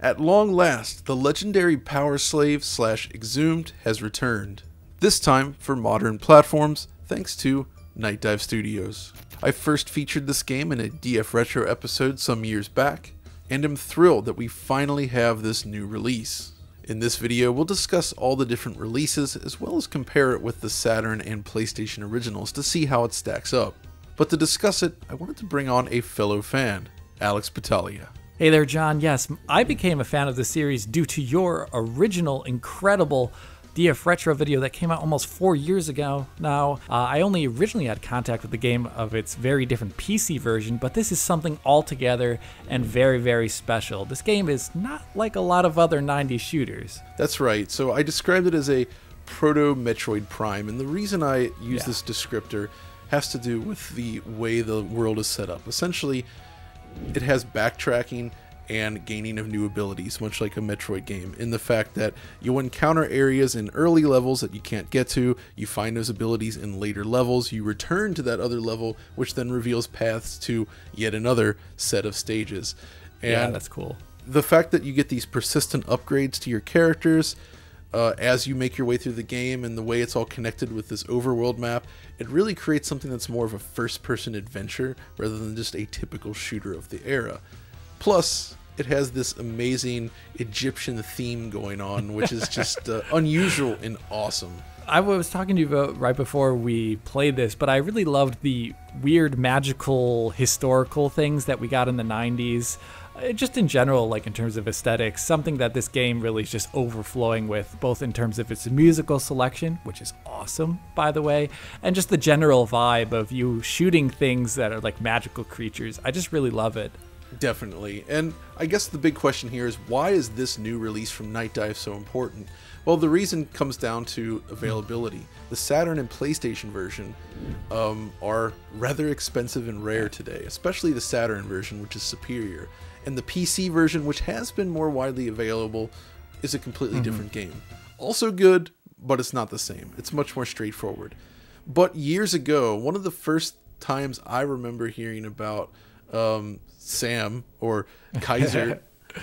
At long last, the legendary Power Slave / Exhumed has returned. This time for modern platforms, thanks to Night Dive Studios. I first featured this game in a DF Retro episode some years back, and am thrilled that we finally have this new release. In this video, we'll discuss all the different releases, as well as compare it with the Saturn and PlayStation originals to see how it stacks up. But to discuss it, I wanted to bring on a fellow fan, Alex Battaglia. Hey there, John. Yes, I became a fan of the series due to your original, incredible DF Retro video that came out almost 4 years ago now. I only originally had contact with the game of its very different PC version, but this is something altogether and very, very special. This game is not like a lot of other 90s shooters. That's right. So I described it as a proto-Metroid Prime, and the reason I use this descriptor has to do with the way the world is set up. Essentially, it has backtracking and gaining of new abilities, much like a Metroid game, in the fact that you'll encounter areas in early levels that you can't get to, you find those abilities in later levels, you return to that other level, which then reveals paths to yet another set of stages. And yeah, that's cool. The fact that you get these persistent upgrades to your characters as you make your way through the game, and the way it's all connected with this overworld map, it really creates something that's more of a first-person adventure rather than just a typical shooter of the era. Plus, it has this amazing Egyptian theme going on, which is just unusual and awesome. I was talking to you about right before we played this, but I really loved the weird magical historical things that we got in the 90s. Just in general, like in terms of aesthetics, something that this game really is just overflowing with, both in terms of its musical selection, which is awesome, by the way, and just the general vibe of you shooting things that are like magical creatures. I just really love it. Definitely. And I guess the big question here is, why is this new release from Night Dive so important? Well, the reason comes down to availability. The Saturn and PlayStation version are rather expensive and rare today, especially the Saturn version, which is superior. And the PC version, which has been more widely available, is a completely different game. Also good, but it's not the same. It's much more straightforward. But years ago, one of the first times I remember hearing about Sam, or Kaiser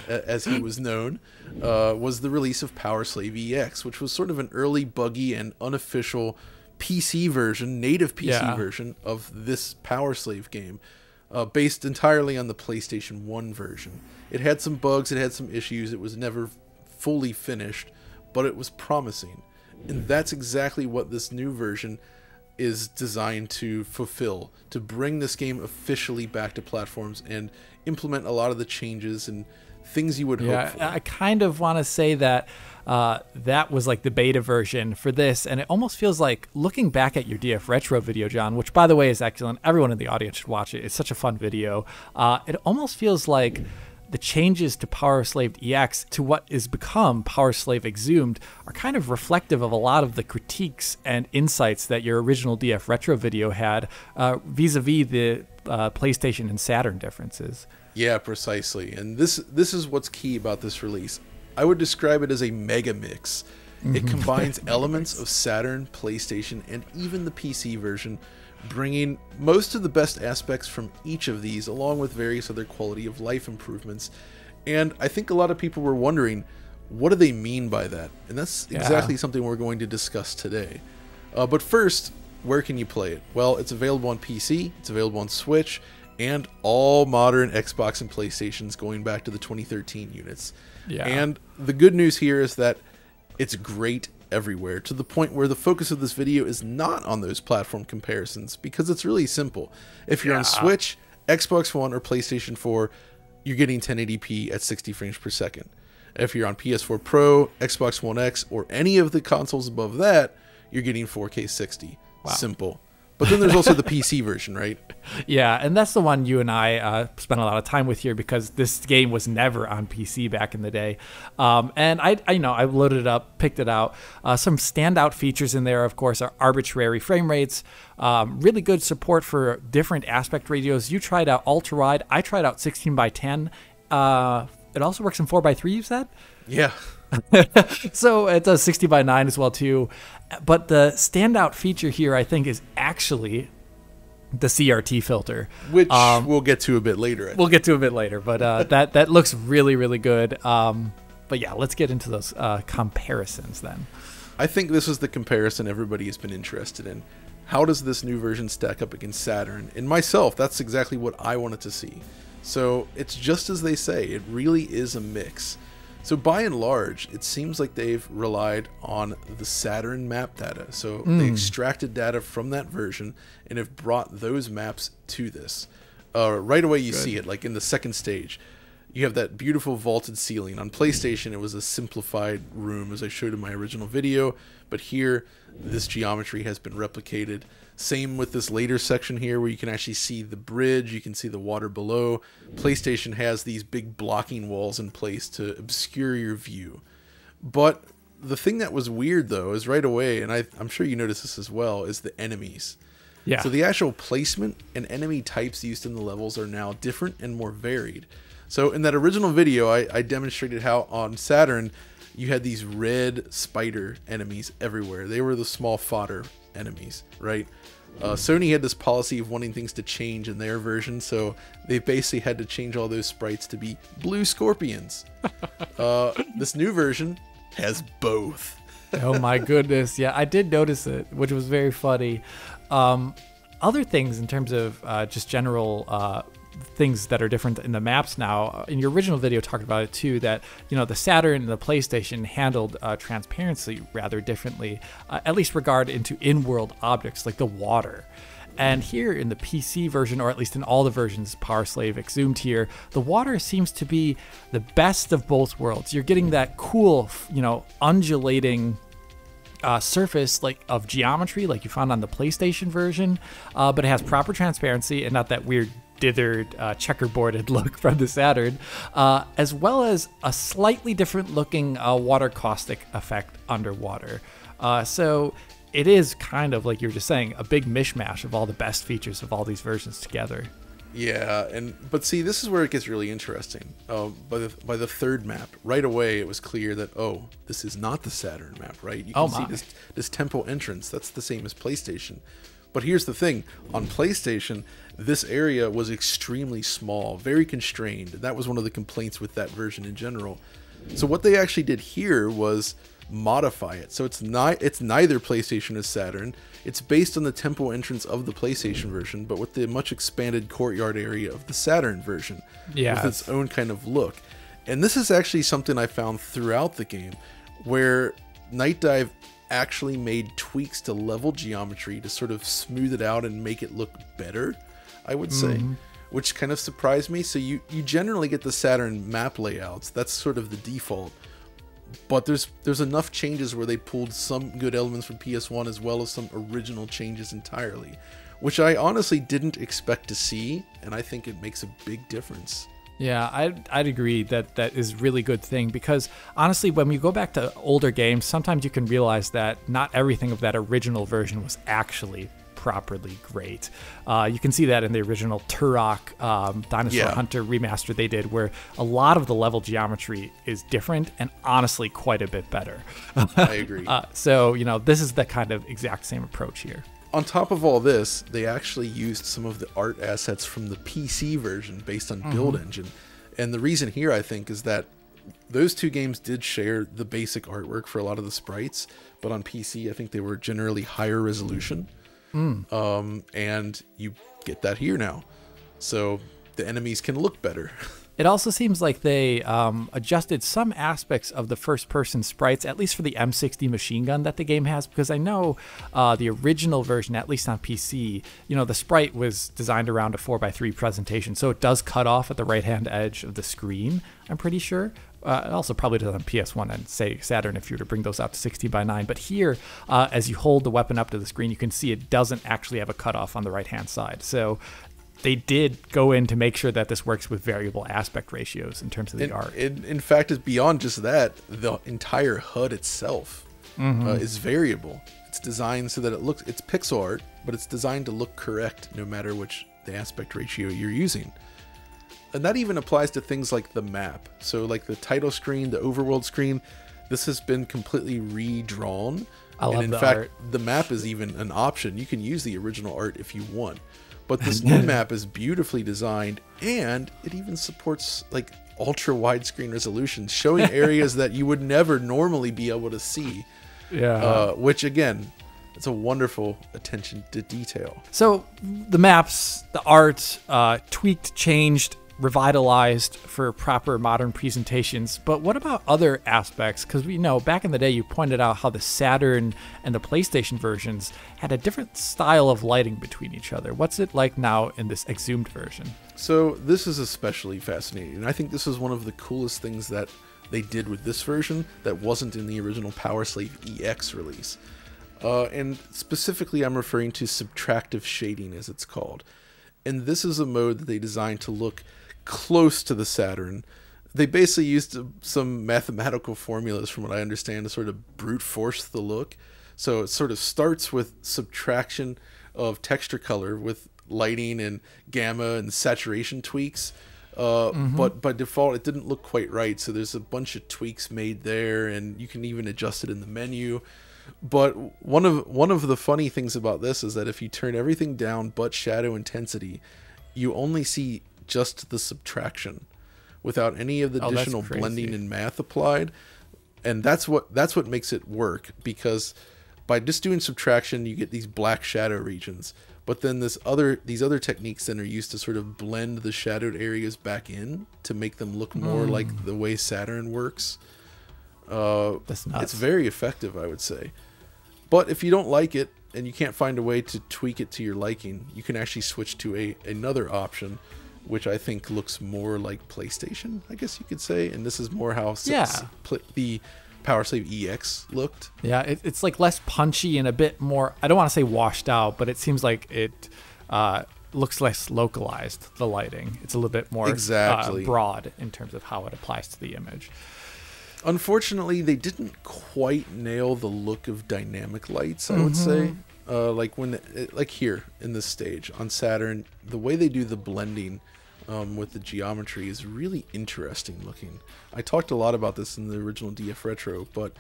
as he was known, was the release of Power Slave EX, which was sort of an early buggy and unofficial PC version, native PC version of this Power Slave game, based entirely on the PlayStation 1 version. It had some bugs, it had some issues, it was never fully finished, but it was promising. And that's exactly what this new version is designed to fulfill, to bring this game officially back to platforms and implement a lot of the changes and things you would hope for. I kind of want to say that that was like the beta version for this, and it almost feels like, looking back at your DF Retro video, John, which by the way is excellent, everyone in the audience should watch it, it's such a fun video, it almost feels like the changes to Power Slave EX to what is become Power Slave Exhumed are kind of reflective of a lot of the critiques and insights that your original DF Retro video had vis-a-vis the PlayStation and Saturn differences. Yeah, precisely. And this is what's key about this release. I would describe it as a mega mix. It combines elements of Saturn, PlayStation, and even the PC version, bringing most of the best aspects from each of these, along with various other quality of life improvements. And I think a lot of people were wondering, what do they mean by that? And that's exactly something we're going to discuss today. But first, where can you play it? Well, it's available on PC, it's available on Switch, and all modern Xbox and PlayStations going back to the 2013 units. And the good news here is that it's great everywhere, to the point where the focus of this video is not on those platform comparisons, because it's really simple. If you're on Switch, Xbox One, or PlayStation 4, you're getting 1080p at 60 frames per second. If you're on PS4 Pro, Xbox One X, or any of the consoles above that, you're getting 4K 60. Simple. But then there's also the PC version, right? Yeah, and that's the one you and I spent a lot of time with here, because this game was never on PC back in the day. And I loaded it up, picked it out. Some standout features in there, of course, are arbitrary frame rates, really good support for different aspect ratios. You tried out ultra wide. I tried out 16:10. It also works in 4:3, you said? Yeah. So it does 60:9 as well too. But the standout feature here, I think, is actually the CRT filter, which we'll get to a bit later. We'll get to a bit later, but that looks really, really good. But yeah, let's get into those comparisons then. I think this is the comparison everybody has been interested in. How does this new version stack up against Saturn? And myself, that's exactly what I wanted to see. So it's just as they say, it really is a mix. So by and large, it seems like they've relied on the Saturn map data. So they extracted data from that version and have brought those maps to this. Right away you see it, like in the second stage. You have that beautiful vaulted ceiling. On PlayStation, it was a simplified room, as I showed in my original video. But here, this geometry has been replicated. Same with this later section here, where you can actually see the bridge. You can see the water below. PlayStation has these big blocking walls in place to obscure your view. But the thing that was weird, though, is right away, and I'm sure you noticed this as well, is the enemies. Yeah. So the actual placement and enemy types used in the levels are now different and more varied. So in that original video, I demonstrated how on Saturn, you had these red spider enemies everywhere. They were the small fodder enemies, right? Sony had this policy of wanting things to change in their version, so they basically had to change all those sprites to be blue scorpions. This new version has both. Oh my goodness. Yeah, I did notice it, which was very funny. Other things in terms of just general things that are different in the maps now. In your original video, talked about it too, that, you know, the Saturn and the PlayStation handled transparency rather differently, at least regard into in-world objects like the water. And here in the PC version, or at least in all the versions, Power Slave exhumed here, the water seems to be the best of both worlds. You're getting that cool, you know, undulating surface like of geometry like you found on the PlayStation version, but it has proper transparency and not that weird dithered checkerboarded look from the Saturn, as well as a slightly different looking water caustic effect underwater. So it is kind of like you were just saying, a big mishmash of all the best features of all these versions together. Yeah, but see, this is where it gets really interesting. By the third map, right away it was clear that, oh, this is not the Saturn map, right? You can see this temple entrance. That's the same as PlayStation. But here's the thing. On PlayStation, this area was extremely small, very constrained. That was one of the complaints with that version in general. So what they actually did here was modify it. So it's neither PlayStation or Saturn. It's based on the temple entrance of the PlayStation version, but with the much expanded courtyard area of the Saturn version, with its own kind of look. And this is actually something I found throughout the game, where Night Dive actually made tweaks to level geometry to sort of smooth it out and make it look better, I would say, which kind of surprised me. So you generally get the Saturn map layouts. That's sort of the default. But there's enough changes where they pulled some good elements from PS1 as well as some original changes entirely, which I honestly didn't expect to see, and I think it makes a big difference. Yeah, I'd agree that is a really good thing, because honestly, when we go back to older games, sometimes you can realize that not everything of that original version was actually properly great. You can see that in the original Turok Dinosaur Hunter remaster they did, where a lot of the level geometry is different and honestly quite a bit better. I agree. So, you know, this is the kind of exact same approach here. On top of all this, they actually used some of the art assets from the PC version based on Build Engine. And the reason here, I think, is that those two games did share the basic artwork for a lot of the sprites, but on PC, I think they were generally higher resolution. And you get that here now. So the enemies can look better. It also seems like they adjusted some aspects of the first-person sprites, at least for the M60 machine gun that the game has, because I know the original version, at least on PC, you know, the sprite was designed around a 4:3 presentation, so it does cut off at the right-hand edge of the screen, I'm pretty sure. It also probably does on PS1 and, say, Saturn if you were to bring those out to 16:9. But here, as you hold the weapon up to the screen, you can see it doesn't actually have a cutoff on the right-hand side. So they did go in to make sure that this works with variable aspect ratios in terms of the art. In fact, it's beyond just that. The entire HUD itself is variable. It's designed so that it's pixel art, but it's designed to look correct no matter which the aspect ratio you're using. And that even applies to things like the map. So like the title screen, the overworld screen, this has been completely redrawn. I love and in the fact, art. the map is even an option. You can use the original art if you want. But this new map is beautifully designed, and it even supports like ultra widescreen resolution, showing areas that you would never normally be able to see. Yeah. Which again, it's a wonderful attention to detail. So the maps, the art, tweaked, changed, revitalized for proper modern presentations. But what about other aspects? Because we know back in the day you pointed out how the Saturn and the PlayStation versions had a different style of lighting between each other. What's it like now in this exhumed version? So this is especially fascinating, and I think this is one of the coolest things that they did with this version that wasn't in the original Power Slave EX release. And specifically I'm referring to subtractive shading, as it's called. And this is a mode that they designed to look close to the Saturn. They basically used some mathematical formulas, from what I understand, to sort of brute force the look. So it sort of starts with subtraction of texture color with lighting and gamma and saturation tweaks. But by default, it didn't look quite right. So there's a bunch of tweaks made there, and you can even adjust it in the menu. But one of the funny things about this is that if you turn everything down but shadow intensity, you only see just the subtraction without any of the additional blending and math applied. And that's what makes it work, because by just doing subtraction you get these black shadow regions, but then these other techniques then are used to sort of blend the shadowed areas back in to make them look more like the way Saturn works. That's nuts. It's very effective, I would say. But if you don't like it and you can't find a way to tweak it to your liking, you can actually switch to another option, which I think looks more like PlayStation, I guess you could say. And this is more how the Power Slave EX looked. Yeah, it's like less punchy and a bit more, I don't want to say washed out, but it seems like it looks less localized, the lighting. It's a little bit more broad in terms of how it applies to the image. Unfortunately, they didn't quite nail the look of dynamic lights, I would say. Like here in this stage on Saturn, the way they do the blending with the geometry is really interesting looking. I talked a lot about this in the original DF Retro, but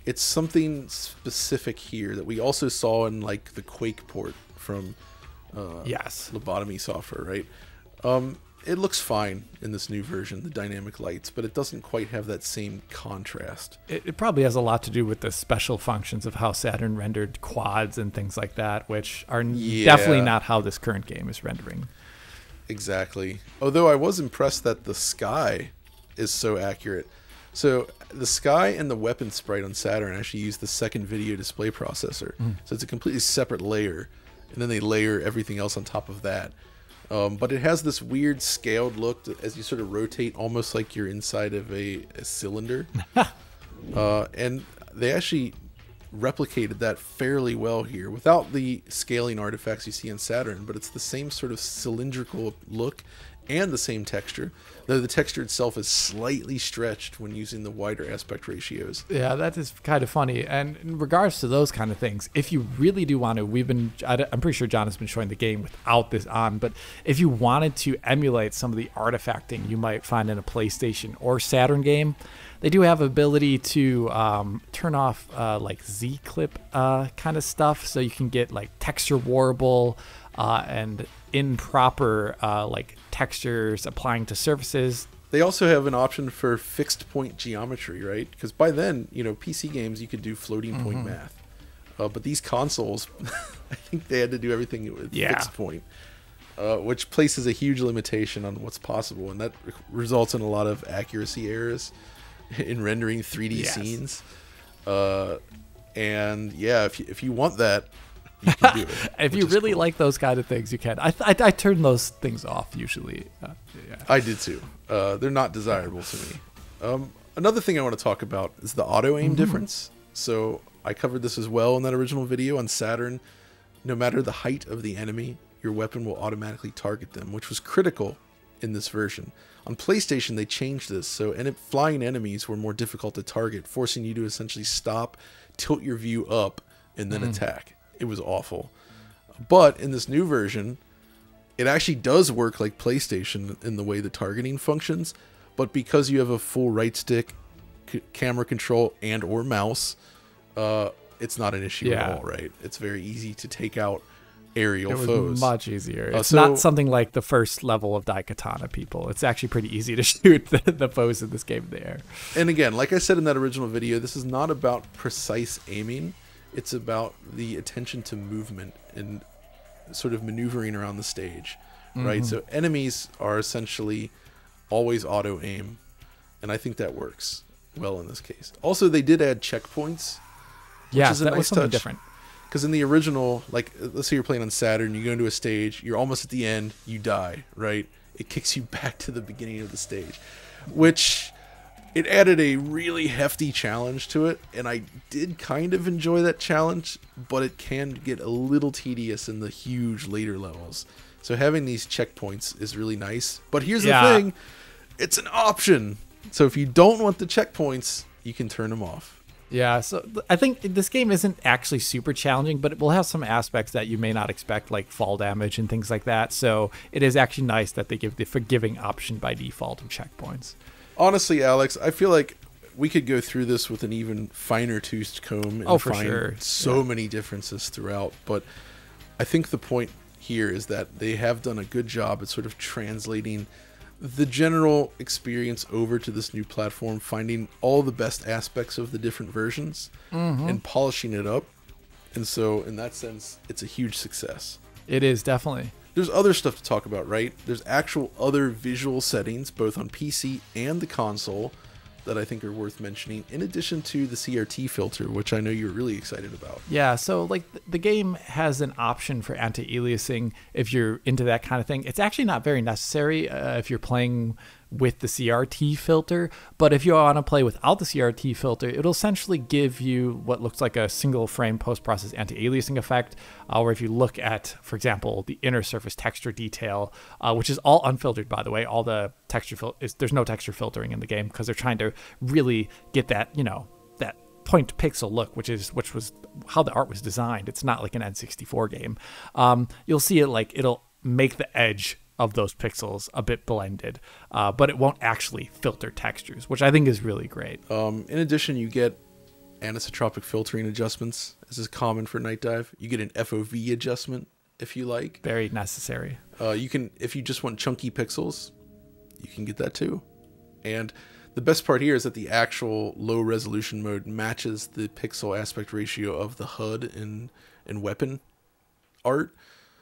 it's something specific here that we also saw in like the Quake port from Lobotomy Software, right? It looks fine in this new version, the dynamic lights, but it doesn't quite have that same contrast. It probably has a lot to do with the special functions of how Saturn rendered quads and things like that, which are definitely not how this current game is rendering. Exactly. Although I was impressed that the sky is so accurate. So the sky and the weapon sprite on Saturn actually use the second video display processor. So it's a completely separate layer, and then they layer everything else on top of that. But it has this weird scaled look as you sort of rotate, almost like you're inside of a cylinder. And they actually replicated that fairly well here without the scaling artifacts you see on Saturn, but it's the same sort of cylindrical look and the same texture, though the texture itself is slightly stretched when using the wider aspect ratios. Yeah, that is kind of funny. And in regards to those kind of things, if you really do want to, I'm pretty sure John has been showing the game without this on, but if you wanted to emulate some of the artifacting you might find in a PlayStation or Saturn game, they do have ability to turn off like Z-clip kind of stuff, so you can get like texture warble and improper like textures applying to surfaces. They also have an option for fixed point geometry, right? Because by then, PC games, you could do floating point math. But these consoles, I think they had to do everything with fixed point, which places a huge limitation on what's possible. And that results in a lot of accuracy errors in rendering 3D scenes. And yeah, if you want that, you can do it. If you really like those kind of things, you can. I turn those things off usually. I did too. They're not desirable to me. Another thing I want to talk about is the auto aim difference. So I covered this as well in that original video on Saturn. No matter the height of the enemy, your weapon will automatically target them, which was critical in this version. On PlayStation, they changed this, so flying enemies were more difficult to target, forcing you to essentially stop, tilt your view up, and then attack. It was awful. But in this new version, it actually does work like PlayStation in the way the targeting functions, but because you have a full right stick, camera control, and or mouse, it's not an issue at all, right? It's very easy to take out aerial It was foes. much easier. It's so- not something like the first level of Daikatana people. It's actually pretty easy to shoot the foes in this game in the air. And again, like I said in that original video, this is not about precise aiming. It's about the attention to movement and sort of maneuvering around the stage, right? So enemies are essentially always auto aim, and I think that works well in this case. Also, they did add checkpoints, which Yeah, is a that nice was something touch. different. Because in the original, like, let's say you're playing on Saturn, you go into a stage, you're almost at the end, you die, right? It kicks you back to the beginning of the stage, which it added a really hefty challenge to it, and I did kind of enjoy that challenge, but it can get a little tedious in the huge later levels. So having these checkpoints is really nice. But here's the thing, it's an option. So if you don't want the checkpoints, you can turn them off. Yeah, so I think this game isn't actually super challenging, but it will have some aspects that you may not expect, like fall damage and things like that. So it is actually nice that they give the forgiving option by default of checkpoints. Honestly, Alex, I feel like we could go through this with an even finer toothed comb and For find sure. so many differences throughout. But I think the point here is that they have done a good job at sort of translating the general experience over to this new platform, finding all the best aspects of the different versions and polishing it up. And so in that sense, it's a huge success. It is, definitely. There's other stuff to talk about, right? There's actual other visual settings, both on PC and the console, that I think are worth mentioning, in addition to the CRT filter, which I know you're really excited about. Yeah, so like the game has an option for anti-aliasing if you're into that kind of thing. It's actually not very necessary if you're playing with the CRT filter, but if you want to play without the CRT filter, it'll essentially give you what looks like a single frame post-process anti-aliasing effect, where if you look at, for example, the inner surface texture detail, which is all unfiltered, by the way, all the texture there's no texture filtering in the game because they're trying to really get that, that point pixel look, which was how the art was designed. It's not like an N64 game. You'll see it like it'll make the edge of those pixels a bit blended, but it won't actually filter textures, which I think is really great. In addition, you get anisotropic filtering adjustments, as is common for Night Dive. You get an FOV adjustment if you like. Very necessary. You can, if you just want chunky pixels, you can get that too. And the best part here is that the actual low resolution mode matches the pixel aspect ratio of the HUD and weapon art.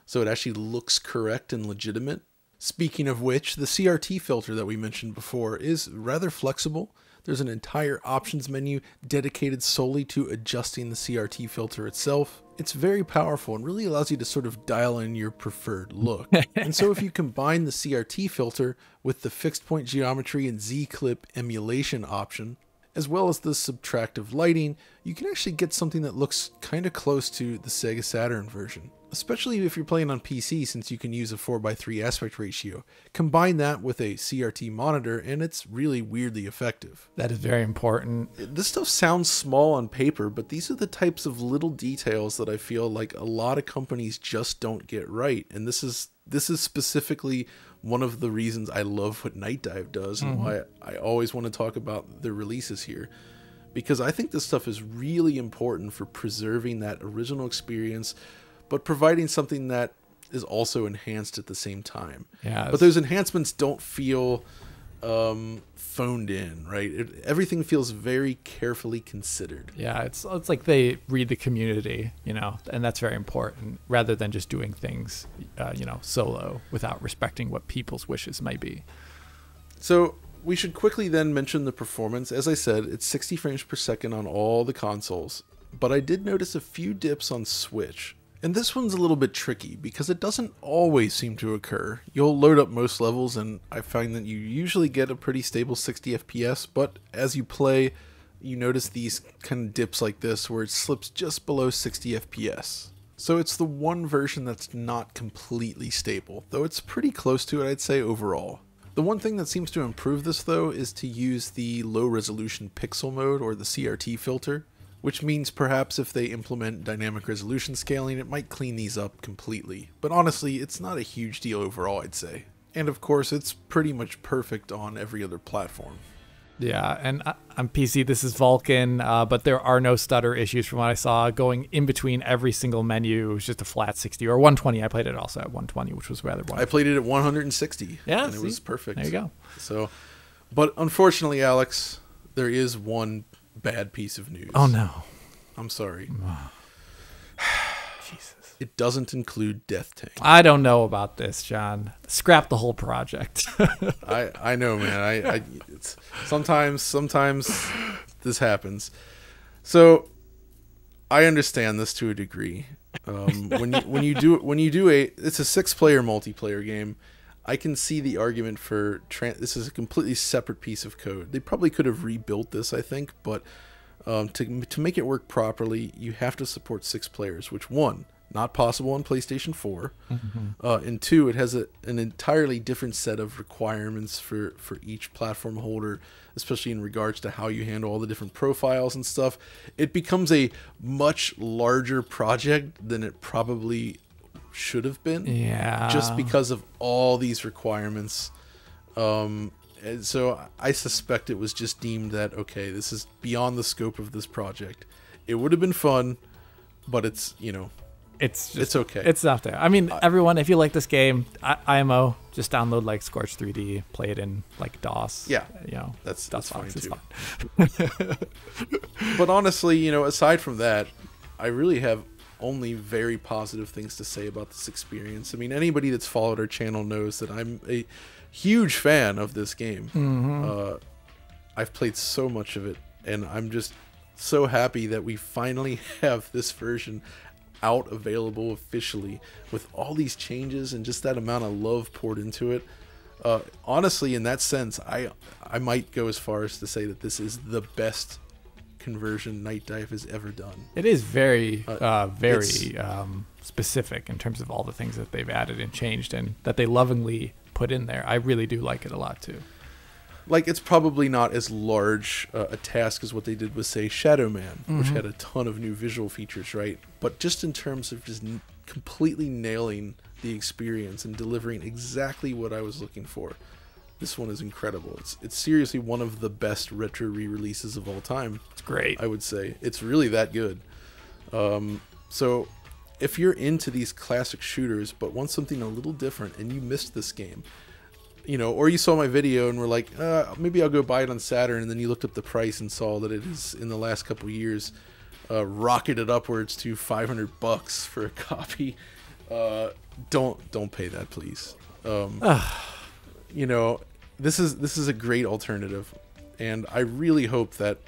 So it actually looks correct and legitimate. Speaking of which, the CRT filter that we mentioned before is rather flexible. There's an entire options menu dedicated solely to adjusting the CRT filter itself. It's very powerful and really allows you to sort of dial in your preferred look. And so if you combine the CRT filter with the fixed point geometry and Z-clip emulation option, as well as the subtractive lighting, you can actually get something that looks kind of close to the Sega Saturn version. Especially if you're playing on PC, since you can use a 4:3 aspect ratio. Combine that with a CRT monitor and it's really weirdly effective. That is very important. This stuff sounds small on paper, but these are the types of little details that I feel like a lot of companies just don't get right. And this is specifically one of the reasons I love what Night Dive does and why I always want to talk about the releases here. Because I think this stuff is really important for preserving that original experience, but providing something that is also enhanced at the same time. Yeah, but those enhancements don't feel phoned in, right? Everything feels very carefully considered. Yeah, it's like they read the community, and that's very important, rather than just doing things, solo without respecting what people's wishes may be. So we should quickly then mention the performance. As I said, it's 60 frames per second on all the consoles, but I did notice a few dips on Switch. And this one's a little bit tricky because it doesn't always seem to occur. You'll load up most levels and I find that you usually get a pretty stable 60 FPS, but as you play, you notice these kind of dips like this where it slips just below 60 FPS. So it's the one version that's not completely stable, though it's pretty close to it, I'd say, overall. The one thing that seems to improve this, though, is to use the low resolution pixel mode or the CRT filter, which means perhaps if they implement dynamic resolution scaling, it might clean these up completely. But honestly, it's not a huge deal overall, I'd say. And of course, it's pretty much perfect on every other platform. Yeah, and on PC this is Vulkan, but there are no stutter issues from what I saw. Going in between every single menu, it was just a flat 60 or 120. I played it also at 120, which was rather wonderful. I played it at 160. Yeah, and it was perfect. There you go. So, but unfortunately, Alex, there is one bad piece of news. Oh no, I'm sorry. Jesus. It doesn't include Death Tank. I don't know about this, John. Scrap the whole project. I know, man. Sometimes this happens. So I understand this to a degree. When you do it's a 6-player multiplayer game. I can see the argument for this is a completely separate piece of code. They probably could have rebuilt this, I think, but to make it work properly, you have to support 6 players, which one, not possible on PlayStation 4, and 2, it has an entirely different set of requirements for each platform holder, especially in regards to how you handle all the different profiles and stuff. It becomes a much larger project than it probably should have been, just because of all these requirements. And so I suspect it was just deemed that, okay, this is beyond the scope of this project. It would have been fun, but it's it's okay. It's not there. I mean, everyone, if you like this game, IMO, just download like Scorch 3D, play it in like DOS. Yeah, that's fine too. Fine. But honestly, aside from that, I really have only very positive things to say about this experience. I mean, anybody that's followed our channel knows that I'm a huge fan of this game. I've played so much of it, and I'm just so happy that we finally have this version out available officially with all these changes and just that amount of love poured into it. Honestly, in that sense, I might go as far as to say that this is the best conversion Night Dive has ever done. It is very specific in terms of all the things that they've added and changed and that they lovingly put in there. I really do like it a lot too. Like, it's probably not as large a task as what they did with, say, Shadow Man, which had a ton of new visual features, right? But just in terms of just completely nailing the experience and delivering exactly what I was looking for, this one is incredible. It's seriously one of the best retro re-releases of all time. It's great. I would say. It's really that good. So if you're into these classic shooters but want something a little different and you missed this game, or you saw my video and were like, maybe I'll go buy it on Saturn, and then you looked up the price and saw that it is, in the last couple of years, rocketed upwards to $500 for a copy. Don't pay that, please. This is a great alternative, and I really hope that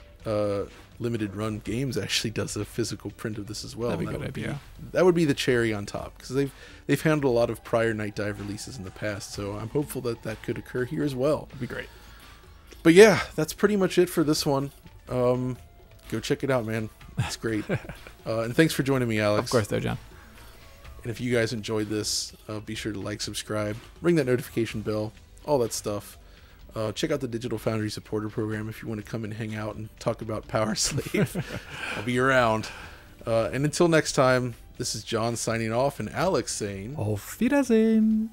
Limited Run Games actually does a physical print of this as well. That'd be a good idea. That would be the cherry on top, because they've handled a lot of prior Night Dive releases in the past, so I'm hopeful that could occur here as well. That'd be great. But yeah, that's pretty much it for this one. Go check it out, man. It's great. And thanks for joining me, Alex. Of course, though, John. And if you guys enjoyed this, be sure to like, subscribe, ring that notification bell, all that stuff. Check out the Digital Foundry supporter program if you want to come and hang out and talk about Power Slave. I'll be around. And until next time, this is John signing off and Alex saying, Auf Wiedersehen.